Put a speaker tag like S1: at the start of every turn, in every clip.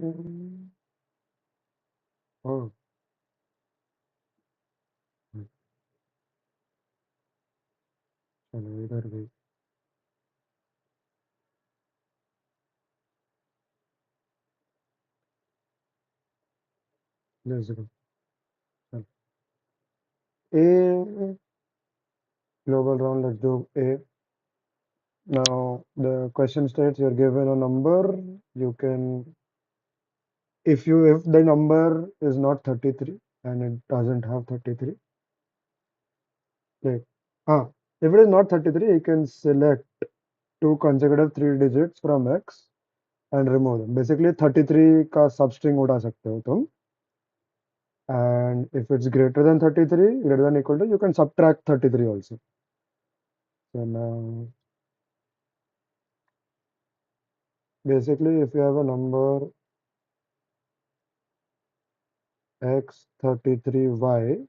S1: Oh, चलो इधर भी let's go. चलो. A global round, let's do A. Now the question states you're given a number. You can, if the number is not 33 and it doesn't have 33, like if it is not 33, you can select two consecutive three digits from X and remove them. Basically 33 का substring उठा सकते हो तुम. And if it's greater than 33, greater than equal to, you can subtract 33 also. So now, basically, if you have a number x33y,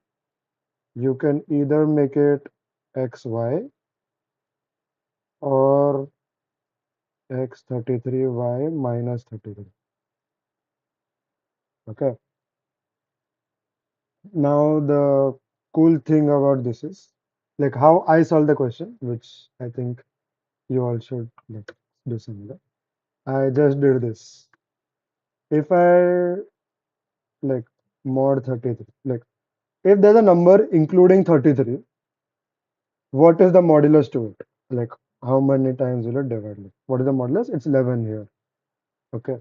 S1: you can either make it xy or x33y minus 33. Okay. Now, the cool thing about this is like how I solved the question, which I think you all should like do similar. I just did this. If I like mod 33, like if there's a number including 33, what is the modulus to it? Like how many times will it divide? Like, what is the modulus? It's 11 here. Okay.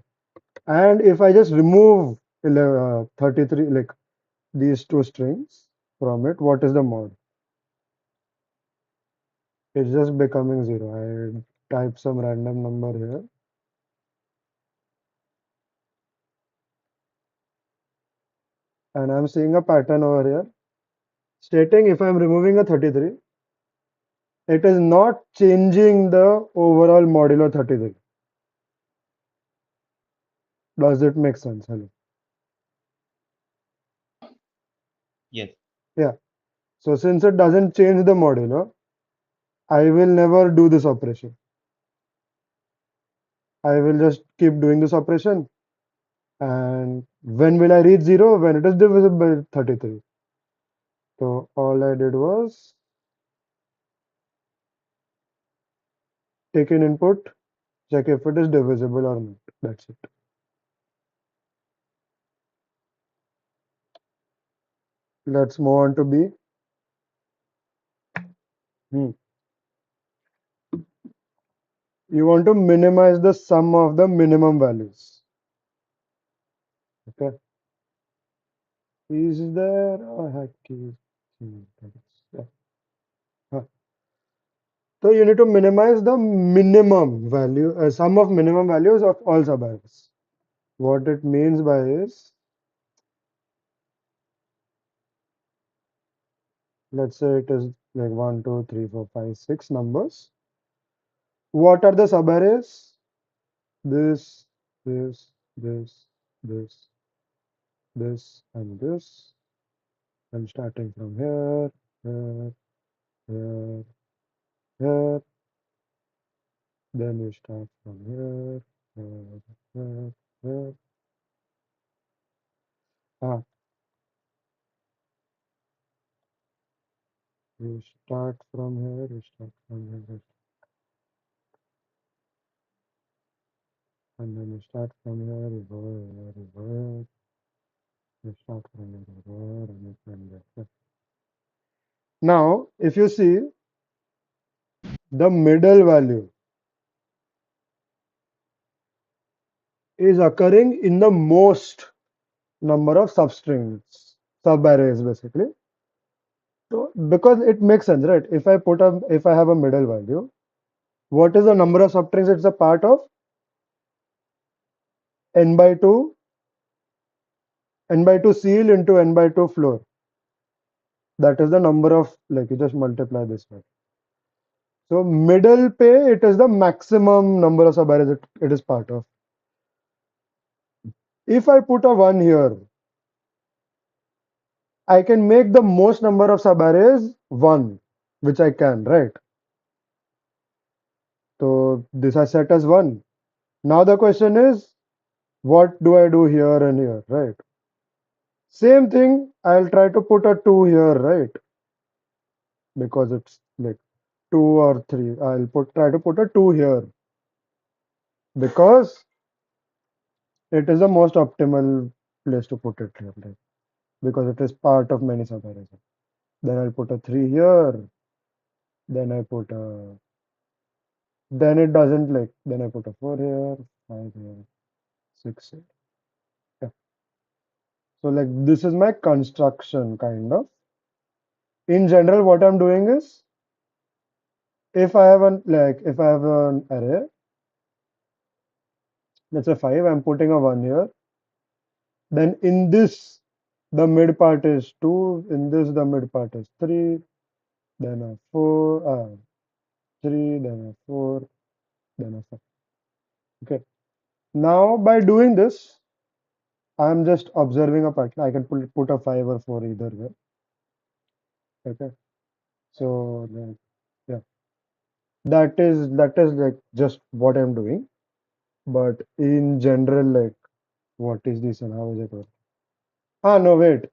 S1: And if I just remove 33, like these two strings from it, what is the mod? It's just becoming 0. I type some random number here. And I'm seeing a pattern over here stating if I'm removing a 33, it is not changing the overall modulo 33. Does it make sense? Hello.
S2: Yes.
S1: Yeah. So since it doesn't change the modulo, I will never do this operation. I will just keep doing this operation. And when will I reach 0? When it is divisible by 33. So all I did was take an input, check if it is divisible or not. That's it. Let's move on to B. Hmm. You want to minimize the sum of the minimum values. Okay. Is there a hack key? Yeah. Huh. So you need to minimize the minimum value, sum of minimum values of all subarrays. What it means by is, let's say it is like 1, 2, 3, 4, 5, 6 numbers. What are the subarrays? This, this, this, this, this, and this. I'm starting from here, here, here, here. Then you start from here, here, here, here. Ah, you start from here, you start from here, and then you start from here, you go here, you go here. You start from here, you go here, and you from there. Yeah. Now, if you see the middle value is occurring in the most number of substrings, subarrays basically. So because it makes sense, right? If I have a middle value, what is the number of substrings? It's a part of n by 2, n by 2 seal into n by 2 floor. That is the number of, like you just multiply this by. So middle pay, it is the maximum number of subarrays it is part of. If I put a 1 here, I can make the most number of subarrays 1, which I can, right? So this I set as 1. Now the question is, What do I do here and here, right? Same thing, I'll try to put a 2 here, right? Because it's like 2 or 3. I'll try to put a 2 here because it is the most optimal place to put it here, like, because it is part of many subarrays. Then I'll put a 3 here, then I put a, then it doesn't like, then I put a 4 here, 5 here, 6 here. Yeah. So like this is my construction kind of. In general, what I'm doing is if I have an array, let's say 5, I'm putting a 1 here. Then in this, the mid part is 2. In this, the mid part is 3. Then a 4, 3, then a 4, then a 5. Okay. Now, by doing this, I'm just observing a pattern. I can put a 5 or 4 either way. Okay. So, yeah, that is like just what I'm doing. But in general, like, what is this and how is it work? No, wait.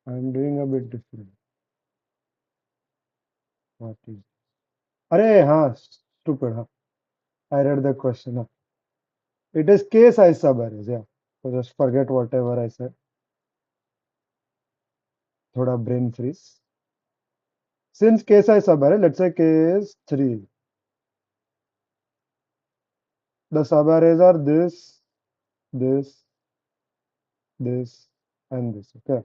S1: I'm doing a bit different. What is? Array, stupid. I read the question. It is case size subarrays, yeah. So just forget whatever I said. Thoda brain freeze. Since case size subarray, let's say case 3. The subarrays are this, this, and this. Okay.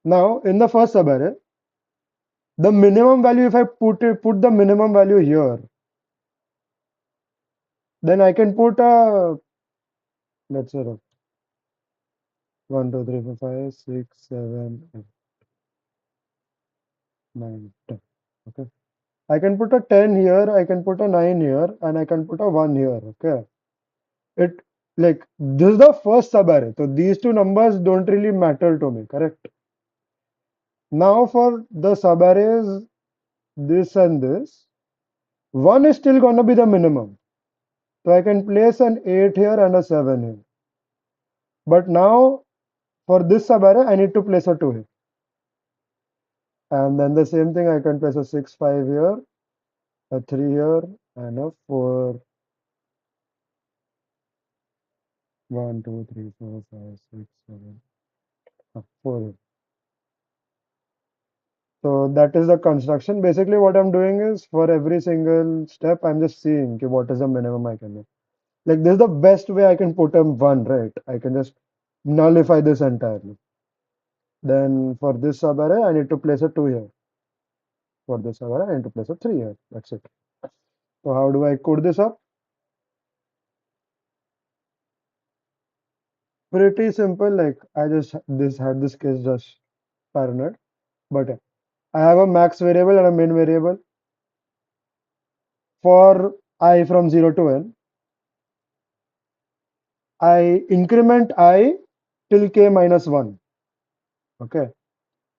S1: Now, in the first subarray, the minimum value, if I put the minimum value here, then I can put a, let's say, 1, 2, 3, 4, 5, 6, 7, 8, 9, 10. Okay. I can put a 10 here, I can put a 9 here, and I can put a 1 here. Okay. It like this is the first subarray. So these two numbers don't really matter to me, correct? Now for the subarrays, this and this, one is still gonna be the minimum. So I can place an 8 here and a 7 here. But now for this subarray, I need to place a 2 here. And then the same thing, I can place a 6, 5 here, a 3 here, and a 4, 1, 2, 3, 4, 5, 6, 7, 4 here. So that is the construction. Basically, what I'm doing is for every single step, I'm just seeing okay, what is the minimum I can do. Like this is the best way I can put a 1, right? I can just nullify this entirely. Then for this subarray, I need to place a 2 here. For this subarray, I need to place a 3 here. That's it. So how do I code this up? Pretty simple. Like I just had this case just paranoid. But I have a max variable and a min variable. For I from 0 to n, I increment I till k minus 1. Okay.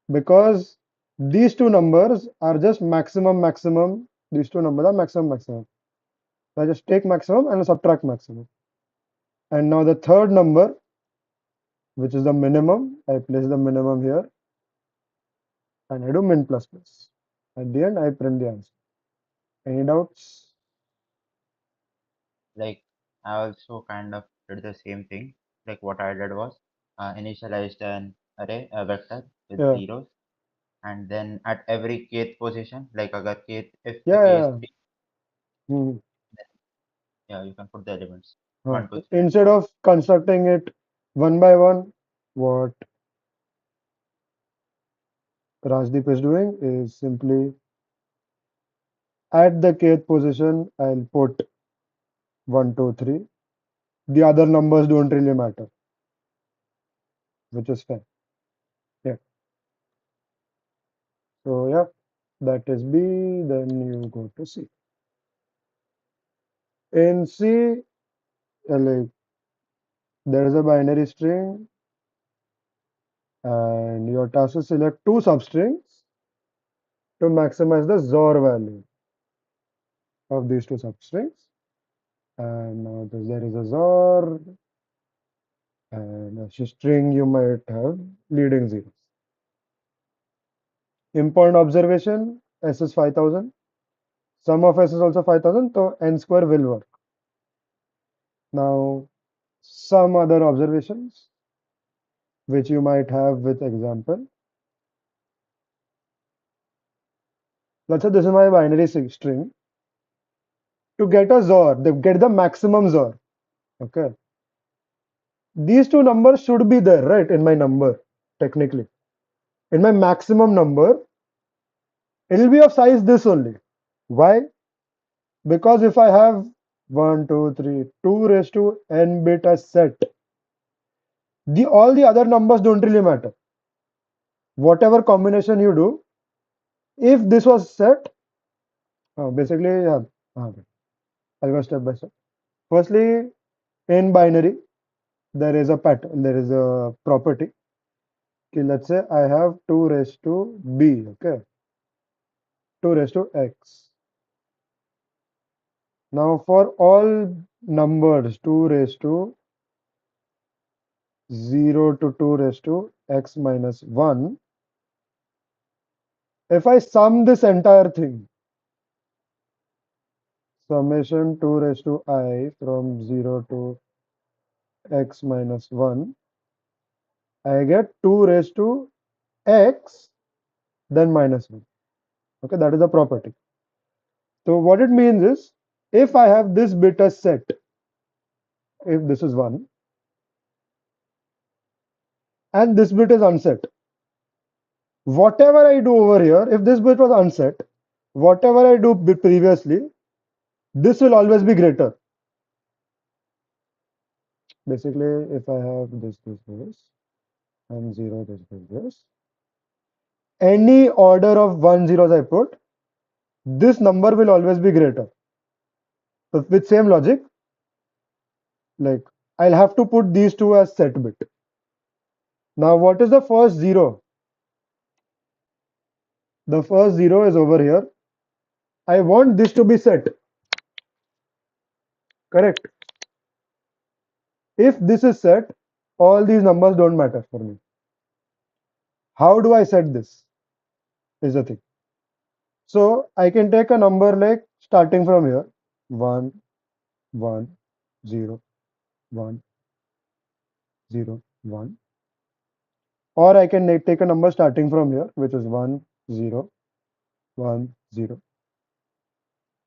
S1: Because these two numbers are just maximum. These two numbers are maximum. So I just take maximum and subtract maximum. And now the third number, which is the minimum, I place the minimum here and I do min plus plus. At the end, I print the answer. Any doubts?
S2: Like I also kind of did the same thing. Like what I did was initialized an array, a vector with
S1: Yeah.
S2: zeros, and then at every kth position, like agar kth, if the
S1: Yeah.
S2: k is
S1: Yeah.
S2: 3,
S1: Hmm.
S2: then yeah, you can put the elements
S1: Huh.
S2: 1, 2, 3, and
S1: Instead
S2: 4.
S1: of constructing it one by one, what Rajdeep is doing is simply at the kth position, I'll put 1, 2, 3. The other numbers don't really matter, which is fine. Yeah. So yeah, that is B. Then you go to C. In C, like there is a binary string, and your task is select two substrings to maximize the XOR value of these two substrings. And now there is a XOR and a string you might have leading zeros. Important observation, S is 5000. Sum of S is also 5000, so n square will work. Now, some other observations which you might have with example. Let's say this is my binary string. To get a XOR, they get the maximum XOR. Okay. These two numbers should be there, right, in my number, technically. In my maximum number, it will be of size this only. Why? Because if I have 1, 2, 3, 2 raised to n bit as set, all the other numbers don't really matter. Whatever combination you do, if this was set, basically, yeah, okay. I'll go step by step. Firstly, in binary, there is a pattern, there is a property. Okay, let's say I have 2 raised to b, okay, 2 raised to x. Now, for all numbers 2 raised to 0 to 2 raised to x minus 1, if I sum this entire thing, summation 2 raised to I from 0 to x minus 1, I get 2 raised to x, then minus 1. Okay, that is the property. So what it means is, if I have this bit as set, if this is 1, and this bit is unset, whatever I do over here, if this bit was unset, whatever I do previously, this will always be greater. Basically, if I have this, and 0, this, any order of 1 zeros I put, this number will always be greater. So with same logic, like I'll have to put these two as set bit. Now, what is the first 0? The first 0 is over here. I want this to be set, correct? If this is set, all these numbers don't matter for me. How do I set this? Is the thing. So I can take a number like starting from here 1, 1, 0, 1, 0, 1. Or I can take a number starting from here, which is 1, 0, 1, 0,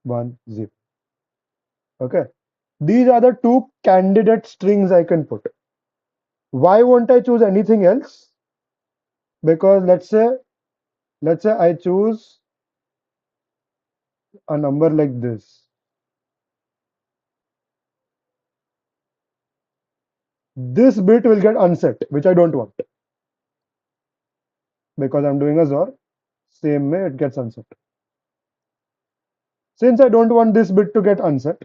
S1: 1, 0. Okay. These are the two candidate strings I can put. Why won't I choose anything else? Because let's say I choose a number like this. This bit will get unset, which I don't want because I'm doing a XOR. Same way it gets unset. Since I don't want this bit to get unset,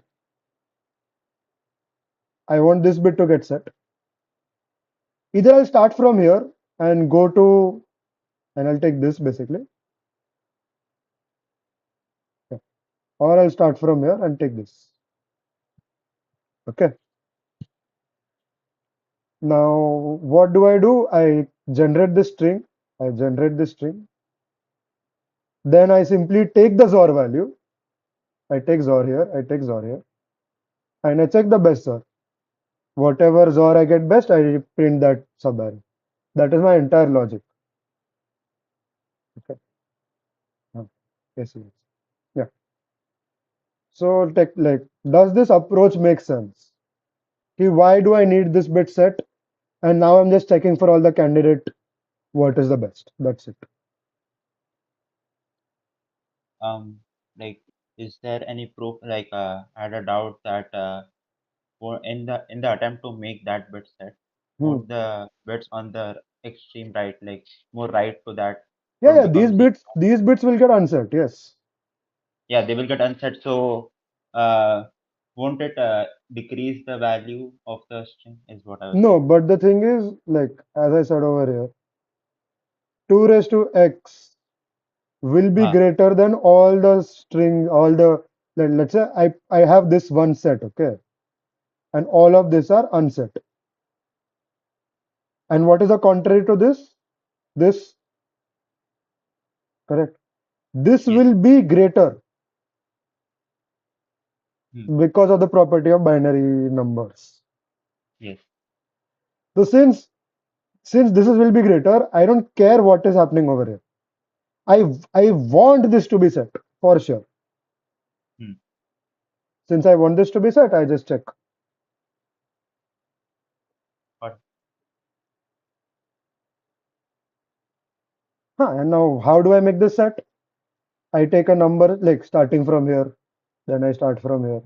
S1: I want this bit to get set. Either I'll start from here and go to, and I'll take this basically, yeah. Or I'll start from here and take this. Okay. Now, what do? I generate this string. I generate this string. Then I simply take the XOR value. I take XOR here. I take XOR here. And I check the best XOR. Whatever XOR I get best, I print that subarray. That is my entire logic. Okay. Yes, yes. Yeah. So, does this approach make sense? Why do I need this bit set? And now I'm just checking for all the candidate what is the best. That's it.
S2: Um, like, is there any proof? Like, I had a doubt that for in the attempt to make that bit set,
S1: Hmm.
S2: would the bits on the extreme right, like more right to that,
S1: Yeah,
S2: would
S1: yeah.
S2: become zero?
S1: These bits will get unset. Yes.
S2: Yeah, they will get unset. So, won't it decrease the value of the string? Is what I was
S1: No,
S2: saying.
S1: but the thing is, like as I said over here, 2 raised to x will be
S2: Huh.
S1: greater than all the string, all the Let's say I have this one set, okay, and all of these are unset. And what is the contrary to this? This, correct. This
S2: Yes.
S1: will be greater
S2: Hmm.
S1: because of the property of binary numbers.
S2: Yes.
S1: So since this will be greater, I don't care what is happening over here. I want this to be set for sure.
S2: Hmm.
S1: Since I want this to be set, I just check.
S2: But
S1: And now how do I make this set? I take a number like starting from here, then I start from here.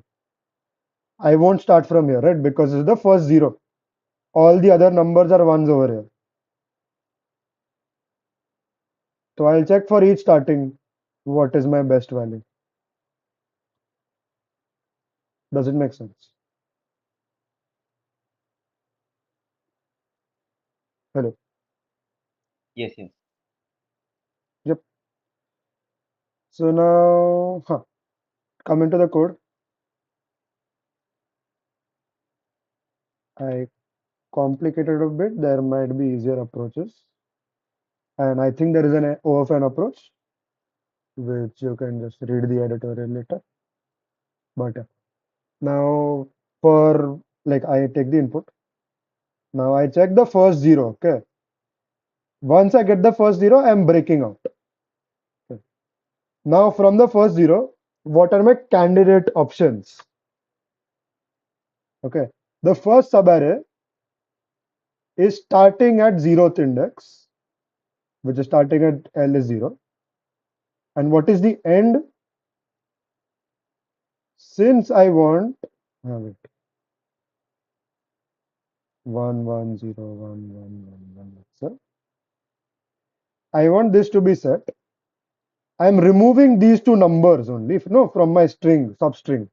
S1: I won't start from here, right? Because it's the first zero. All the other numbers are ones over here. So I'll check for each starting what is my best value. Does it make sense? Hello.
S2: yes, yes,
S1: Yep. So now, come into the code. I complicated a bit. There might be easier approaches. And I think there is an OFN approach, which you can just read the editorial later. But now for like I take the input. Now I check the first zero. Okay. Once I get the first zero, I'm breaking out. Okay. Now from the first zero, what are my candidate options? Okay. The first subarray is starting at zeroth index, which is starting at L is zero. And what is the end? Since I want, wait, 1 1 0 1 1 1 1. So I want this to be set. I'm removing these two numbers only, if no, from my string, substring,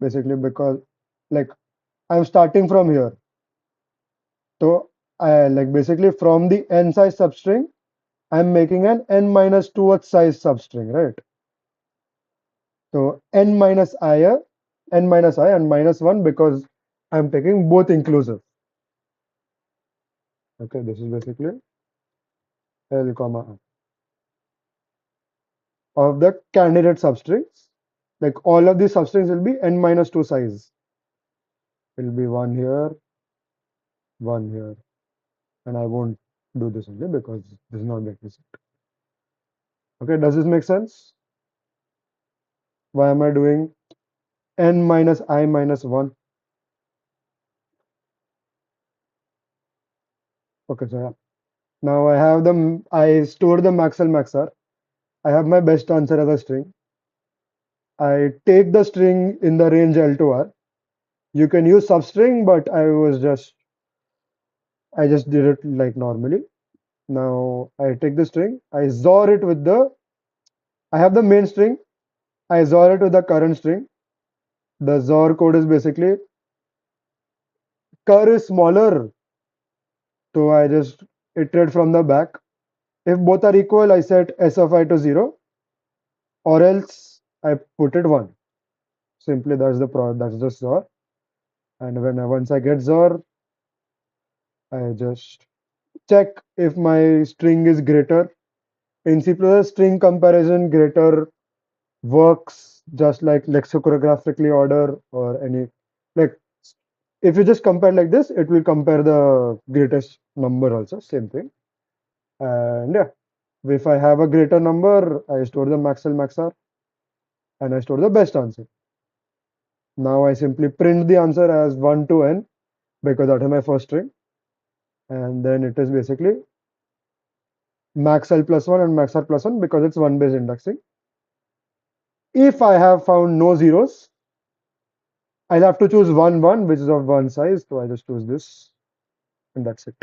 S1: basically because like I'm starting from here. So I like basically from the n size substring, I'm making an n minus 2th size substring, right? So n minus I and minus 1 because I'm taking both inclusive. Okay, this is basically L comma I of the candidate substrings. Like all of these substrings will be n minus 2 size. It will be one here, and I won't do this only because this is not getting set. Okay, does this make sense? Why am I doing n minus I minus 1? Okay, so yeah. Now I store the maxl maxr. I have my best answer as a string. I take the string in the range L to R. You can use substring, but I just did it like normally. Now I take the string, I XOR it with I have the main string, I XOR it with the current string. The XOR code is basically cur is smaller, so I just iterate from the back. If both are equal, I set S of I to 0, or else I put it 1. Simply that's the XOR. And once I get XOR, I just check if my string is greater. In C++, string comparison greater works just like lexicographically order or any like if you just compare like this, it will compare the greatest number also, same thing. And yeah, if I have a greater number, I store the maxl maxr and I store the best answer. Now I simply print the answer as 1 to n because that is my first string. And then it is basically maxl plus 1 and maxr plus 1 because it's one base indexing. If I have found no zeros, I'll have to choose 1 1, which is of one size. So I just choose this and that's it.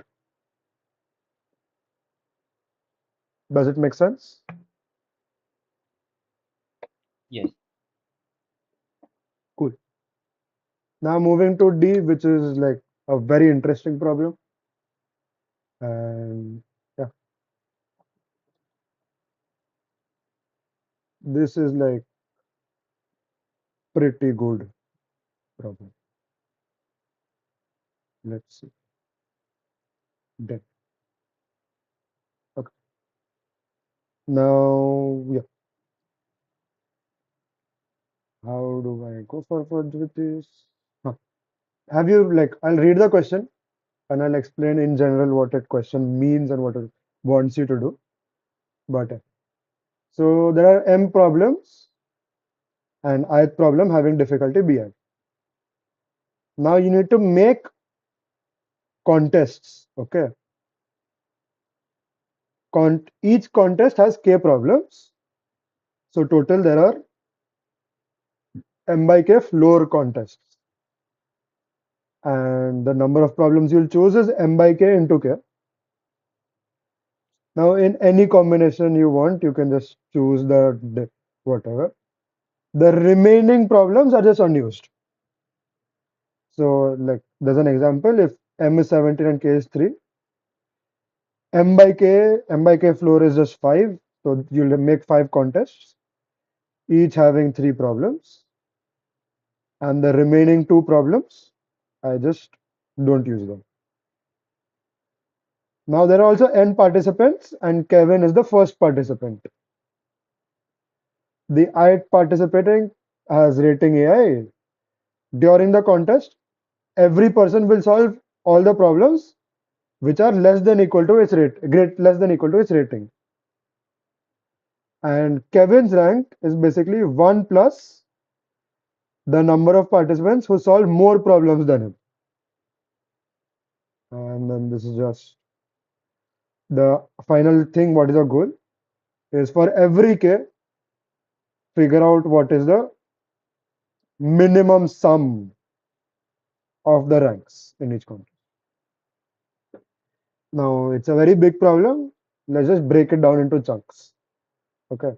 S1: Does it make sense?
S2: yes.
S1: Cool. Now moving to D, which is like a very interesting problem. And yeah, this is like pretty good problem. Let's see. Then, okay. Now, yeah, how do I go forward with this? Huh. Have you like, I'll read the question and I'll explain in general what that question means and what it wants you to do. But so there are M problems and ith problem having difficulty BI. Now you need to make contests. Okay. Each contest has k problems. So total there are M by k floor contests. And the number of problems you'll choose is M by k into k. Now in any combination you want, you can just choose whatever. The remaining problems are just unused. So like there's an example, if M is 17 and K is 3, M by K floor is just 5. So you'll make 5 contests, each having 3 problems. And the remaining 2 problems, I just don't use them. Now there are also N participants and Kevin is the first participant. The ith participating has rating AI. During the contest, every person will solve all the problems which are less than equal to its less than equal to its rating. And Kevin's rank is basically 1 plus the number of participants who solve more problems than him. And then this is just the final thing. What is our goal? Is for every K, figure out what is the minimum sum of the ranks in each contest. Now it's a very big problem. Let's just break it down into chunks. Okay.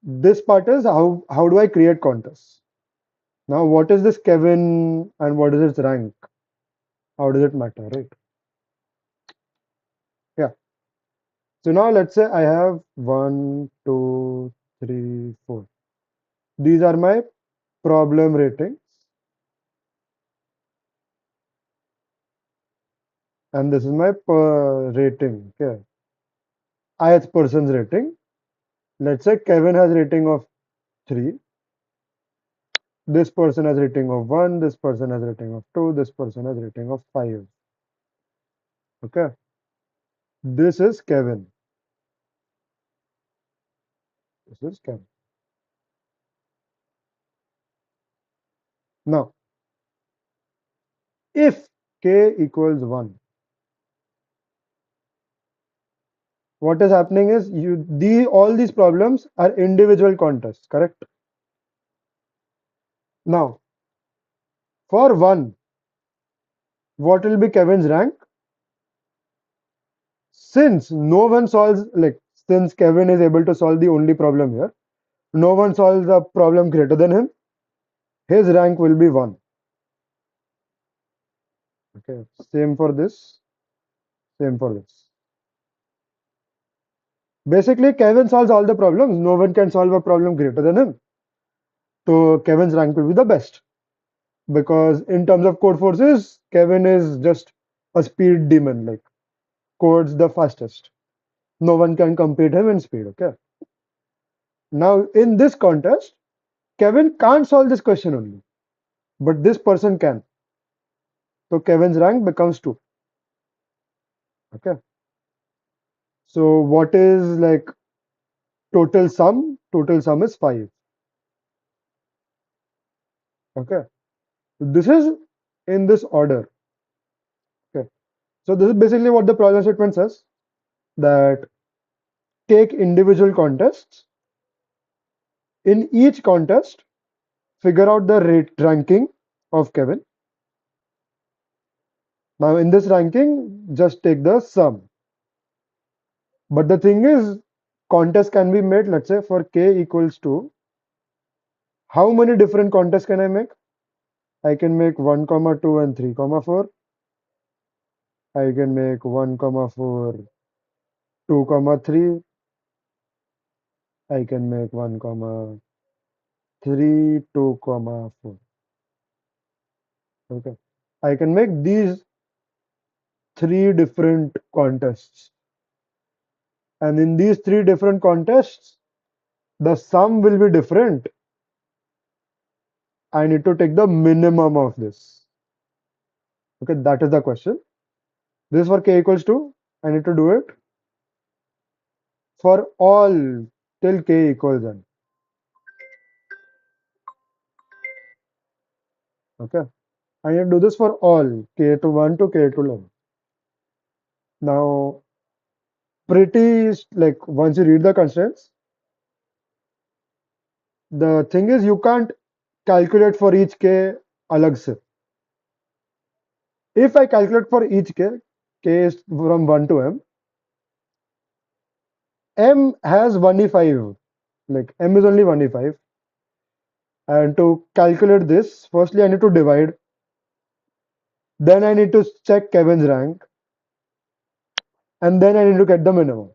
S1: This part is how do I create contests? Now what is this Kevin and what is its rank? How does it matter, right? Yeah. So now let's say I have 1, 2, 3, 4. These are my problem ratings, and this is my per rating. Okay. Ith person's rating. Let's say Kevin has rating of 3. This person has rating of 1. This person has rating of 2. This person has rating of 5. Okay. This is Kevin. This is Kevin. Now, if K equals 1, what is happening is all these problems are individual contests, correct? Now, for 1, what will be Kevin's rank? Since no one solves, like, since Kevin is able to solve the only problem here, no one solves a problem greater than him, his rank will be 1. Okay, same for this, same for this. Basically, Kevin solves all the problems. No one can solve a problem greater than him. So Kevin's rank will be the best. Because in terms of code forces, Kevin is just a speed demon, like codes the fastest. No one can compete him in speed. Okay. Now in this contest, Kevin can't solve this question only, but this person can. So Kevin's rank becomes 2. Okay. So what is like total sum? Total sum is 5. Okay. This is in this order. Okay. So this is basically what the problem statement says, that take individual contests. In each contest, figure out the ranking of Kevin. Now in this ranking, just take the sum. But the thing is, contest can be made, let's say for K equals to, how many different contests can I make? I can make 1, 2 and 3, 4. I can make 1, 4, 2, 3. I can make 1, 3, 2, comma 4. Okay. I can make these three different contests. And in these three different contests, the sum will be different. I need to take the minimum of this. Okay, that is the question. This is for k equals to, I need to do it for all till k equals n. Okay, I need to do this for all k to 1 to k to n. Now, pretty like once you read the constraints, the thing is you can't calculate for each k alag se. If I calculate for each k is from 1 to m has 1e5. Like m is only 1e5. And to calculate this, firstly I need to divide. Then I need to check Kevin's rank. And then I need to get the minimum.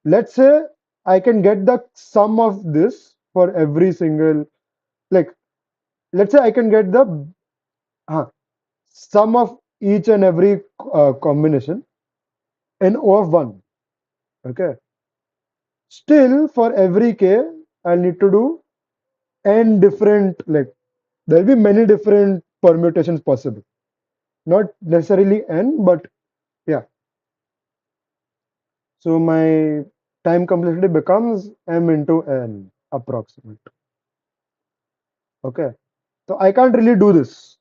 S1: Let's say I can get the sum of this for every single, like, let's say I can get the sum of each and every combination in O of 1. Okay. Still, for every k, I'll need to do n different, like, there'll be many different permutations possible. Not necessarily n, but yeah. So my time complexity becomes m into n approximate. Okay. So I can't really do this.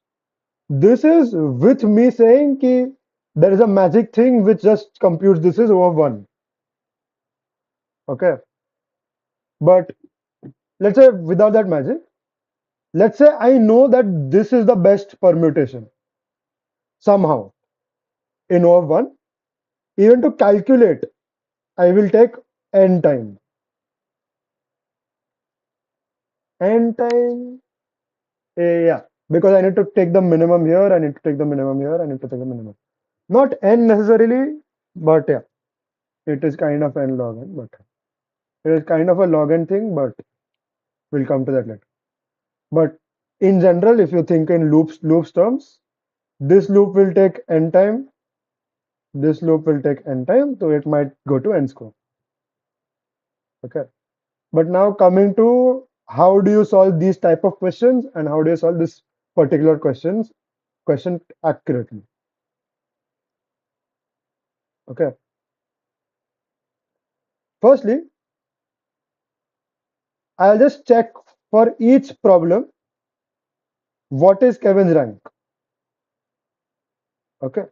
S1: This is with me saying ki there is a magic thing which just computes this is O of 1. Okay. But let's say without that magic, let's say I know that this is the best permutation somehow in O of 1. Even to calculate, I will take n time. N time, yeah, because I need to take the minimum here, I need to take the minimum here, I need to take the minimum. Not n necessarily, but yeah, it is kind of n log n, but it is kind of a log n thing, but we'll come to that later. But in general, if you think in loops terms, this loop will take n time, this loop will take n time, so it might go to n square. Okay. But now coming to how do you solve these type of questions and how do you solve this particular question accurately? Okay. Firstly, I'll just check for each problem what is Kevin's rank. Okay.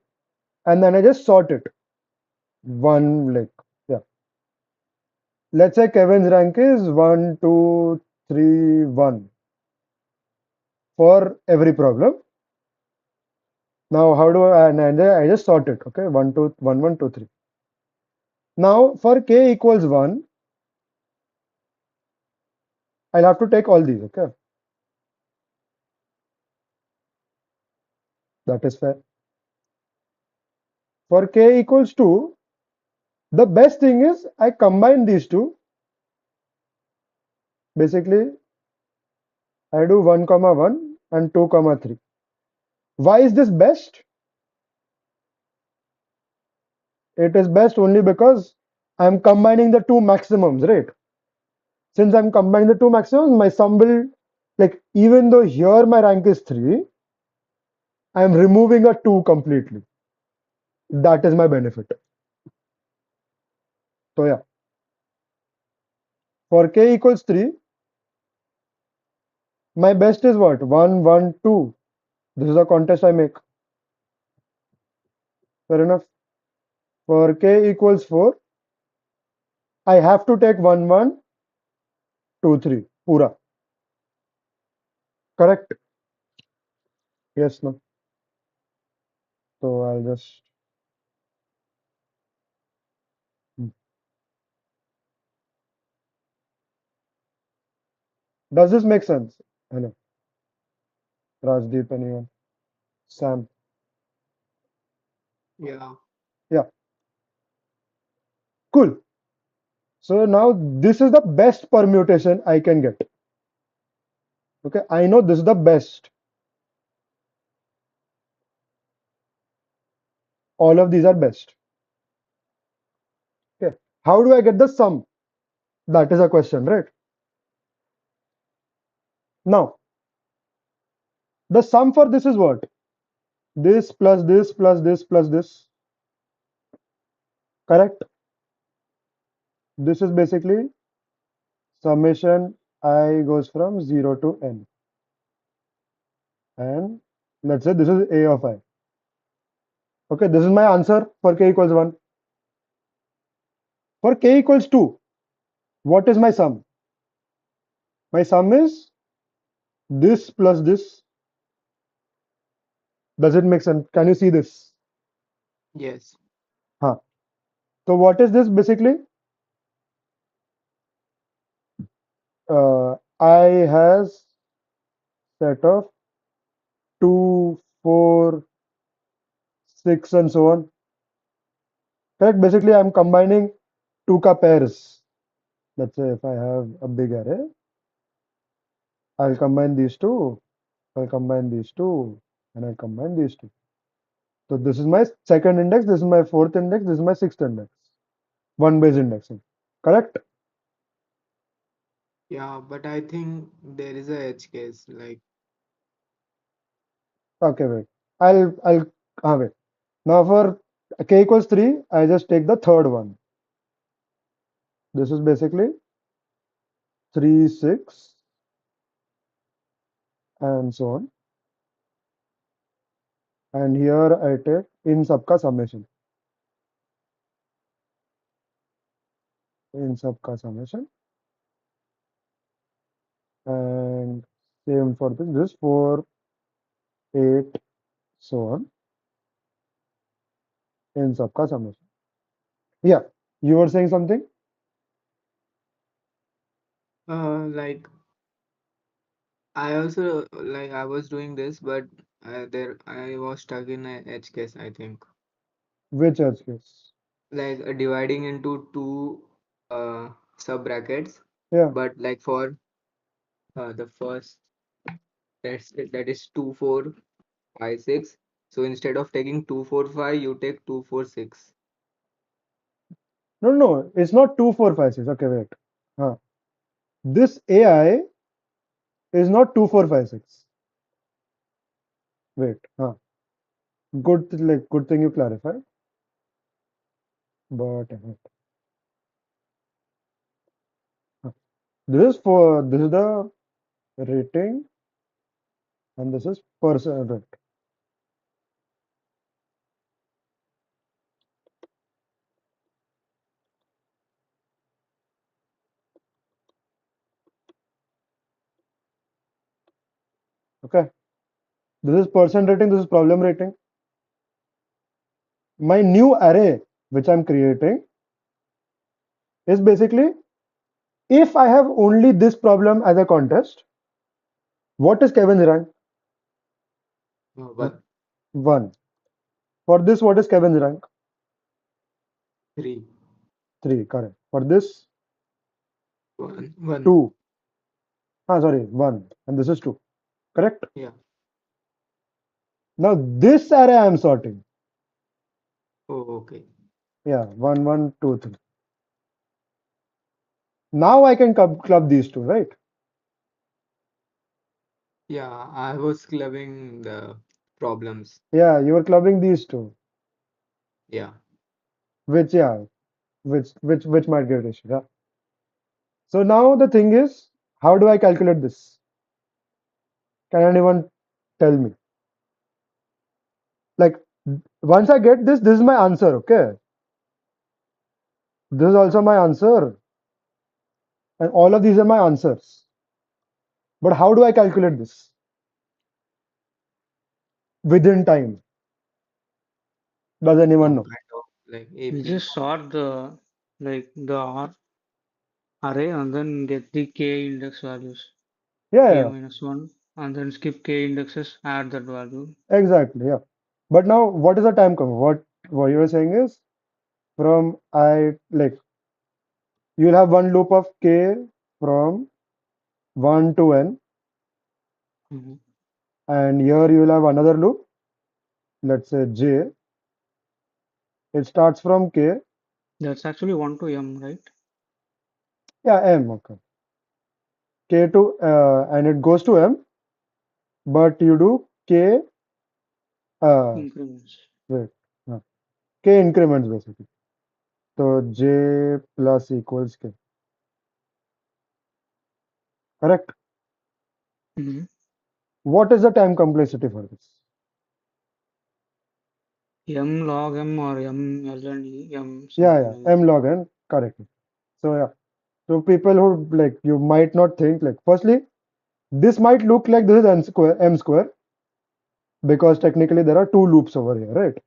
S1: And then I just sort it. One, like, yeah. Let's say Kevin's rank is 1, 2, 3, 1 for every problem. Now, how do I, and I just sort it. Okay. 1, 2, 1, 1, 2, 3. Now, for k equals 1, I'll have to take all these. Okay. That is fair. For k equals 2, the best thing is I combine these two. Basically, I do 1, comma 1 and 2, comma 3. Why is this best? It is best only because I'm combining the two maximums, right? Since I'm combining the two maximums, my sum will, like, even though here my rank is 3, I'm removing a 2 completely. That is my benefit. So yeah, for k equals 3, my best is what? 1, 1, 2. This is a contest I make. Fair enough. For k equals 4, I have to take 1, 1, 2, 3. Pura. Correct? Yes, no. So I'll just. Hmm. Does this make sense? Hello. Rajdeep, anyone? Sam.
S3: Yeah.
S1: Yeah. Cool. So now this is the best permutation I can get. Okay, I know this is the best. All of these are best. Okay, how do I get the sum? That is a question, right? Now, the sum for this is what? This plus this plus this plus this, correct? This is basically summation I goes from 0 to n. And let's say this is a of I. Okay, this is my answer for k equals 1. For k equals 2, what is my sum? My sum is this plus this. Does it make sense? Can you see this?
S3: Yes.
S1: Huh. So what is this basically? I has set of 2, 4, 6 and so on. Correct? Basically, I'm combining two ka pairs. Let's say if I have a big array, I'll combine these two, I'll combine these two, and I'll combine these two. So this is my second index, this is my fourth index, this is my sixth index. One base indexing. Correct?
S3: Yeah, but I think there is a edge case. Like,
S1: Okay, wait. Wait. Now for k equals 3, I just take the third one. This is basically 3, 6, and so on. And here I take in सबका summation. In सबका summation. And same for this 4, 8, so on. In सबका summation. Yeah, you were saying something?
S3: like I also like I was doing this, but there I was stuck in a edge case, I think.
S1: Which edge case?
S3: Like dividing into two sub brackets,
S1: Yeah.
S3: but like for the first that is 2 4 5 6. So instead of taking 2 4 5, you take 2 4 6.
S1: No, no, it's not 2, 4, 5, 6. Okay, wait. Huh. This AI is not 2, 4, 5, 6. Wait. Huh. Good thing you clarified. But huh. This is the rating and this is percent rate. Okay. This is percent rating, this is problem rating. My new array which I'm creating is basically if I have only this problem as a contest, what is Kevin's rank?
S3: 1
S1: 1. For this, what is Kevin's rank?
S3: 3
S1: 3, correct. For this,
S3: 1 1.
S1: 2. Ah, sorry, 1. And this is 2. Correct?
S3: Yeah.
S1: Now, this array I am sorting.
S3: Oh, okay.
S1: Yeah, 1, 1, 2, 3. Now I can club these two, right?
S3: Yeah, I was clubbing the problems.
S1: Yeah, you are clubbing these two,
S3: Yeah.
S1: which, yeah, which might get issue. Yeah. So now the thing is, how do I calculate this? Can anyone tell me? Like, once I get this, this is my answer, okay? This is also my answer, and all of these are my answers. But how do I calculate this within time? Does anyone
S3: Some
S1: know?
S3: kind of like
S4: You
S3: AP.
S4: just sort the the array and then get the k index values,
S1: Yeah,
S4: k
S1: yeah,
S4: minus 1, and then skip k indexes, add that value.
S1: exactly. Yeah. But now, what is the time curve? What you are saying is from I like you'll have one loop of k from 1 to n,
S4: Mhm.
S1: And here you will have another loop. Let's say J. It starts from K.
S4: That's actually 1 to M, right?
S1: Yeah, M. Okay. K to and it goes to M, but you do K.
S4: Increments.
S1: Wait. uh, K increments basically. So J plus equals K. Correct.
S4: Mhm.
S1: What is the time complexity for this?
S4: M log M or M L and E, M
S1: Yeah,
S4: something
S1: yeah.
S4: like that.
S1: M log n. Correct. So yeah. So people who like you might not think like firstly this might look like this is m square because technically there are two loops over here, right?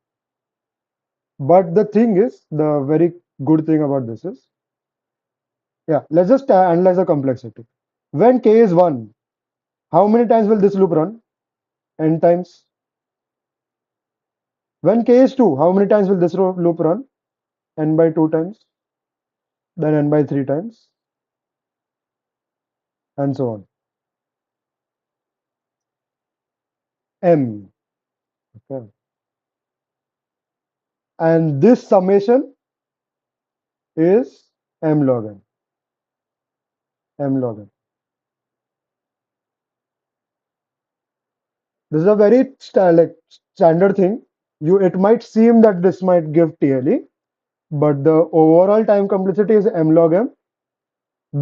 S1: But the thing is, the very good thing about this is, yeah, let's just analyze the complexity. When k is 1, how many times will this loop run? N times. When k is 2, how many times will this loop run? N by 2 times, then n by 3 times, and so on. M. Okay. And this summation is m log n. M log n. This is a very like standard thing. It might seem that this might give TLE, but the overall time complexity is m log m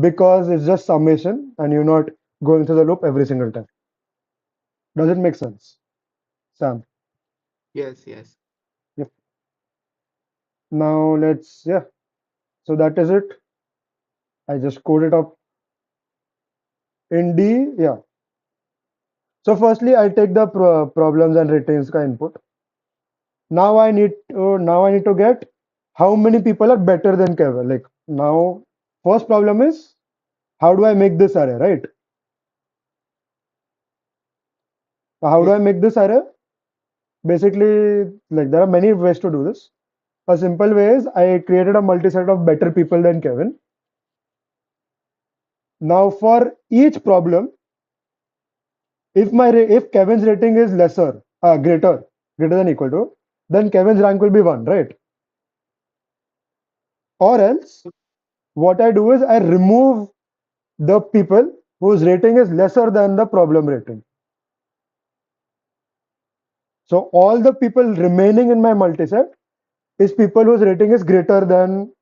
S1: because it's just summation and you're not going through the loop every single time. Does it make sense, Sam?
S3: Yes, yes.
S1: Yep. Now let's, yeah. So that is it. I just code it up in D. Yeah. So firstly, I take the problems and returns ka input. Now I need to get how many people are better than Kevin. Like now, first problem is how do I make this array, right? How do
S3: Yes.
S1: I make this array? Basically, like there are many ways to do this. A simple way is I created a multi-set of better people than Kevin. Now for each problem, if Kevin's rating is greater than equal to, then Kevin's rank will be 1, right? Or else, what I do is I remove the people whose rating is lesser than the problem rating. So all the people remaining in my multiset is people whose rating is greater than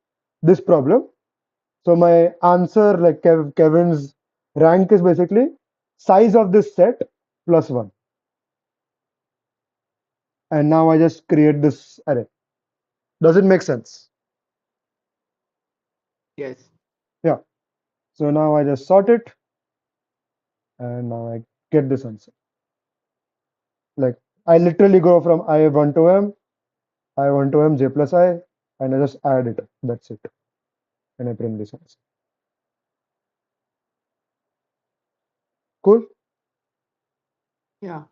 S1: this problem. So my answer, like Kevin's rank is basically size of this set plus 1. And now I just create this array. Does it make sense?
S3: Yes.
S1: Yeah. So now I just sort it and now I get this answer. Like I literally go from I1 to M, I1 to M, J plus I, and I just add it. That's it. And I print this answer. Cool.
S3: Yeah.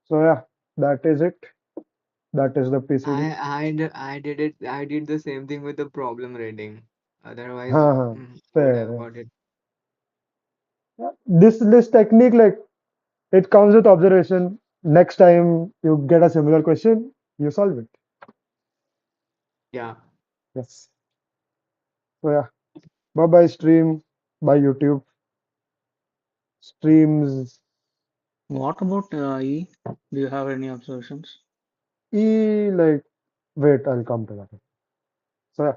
S1: So yeah, that is it. That is the PCB.
S3: I did the same thing with the problem reading. Otherwise,
S1: Huh,
S3: I would
S1: fair.
S3: have
S1: Yeah.
S3: got it.
S1: Yeah. This technique, like it comes with observation. Next time you get a similar question, you solve it.
S3: Yeah.
S1: Yes. So yeah. Bye bye stream. Bye YouTube. Streams.
S4: What about E? Do you have any observations?
S1: E like wait, I'll come to that. So yeah.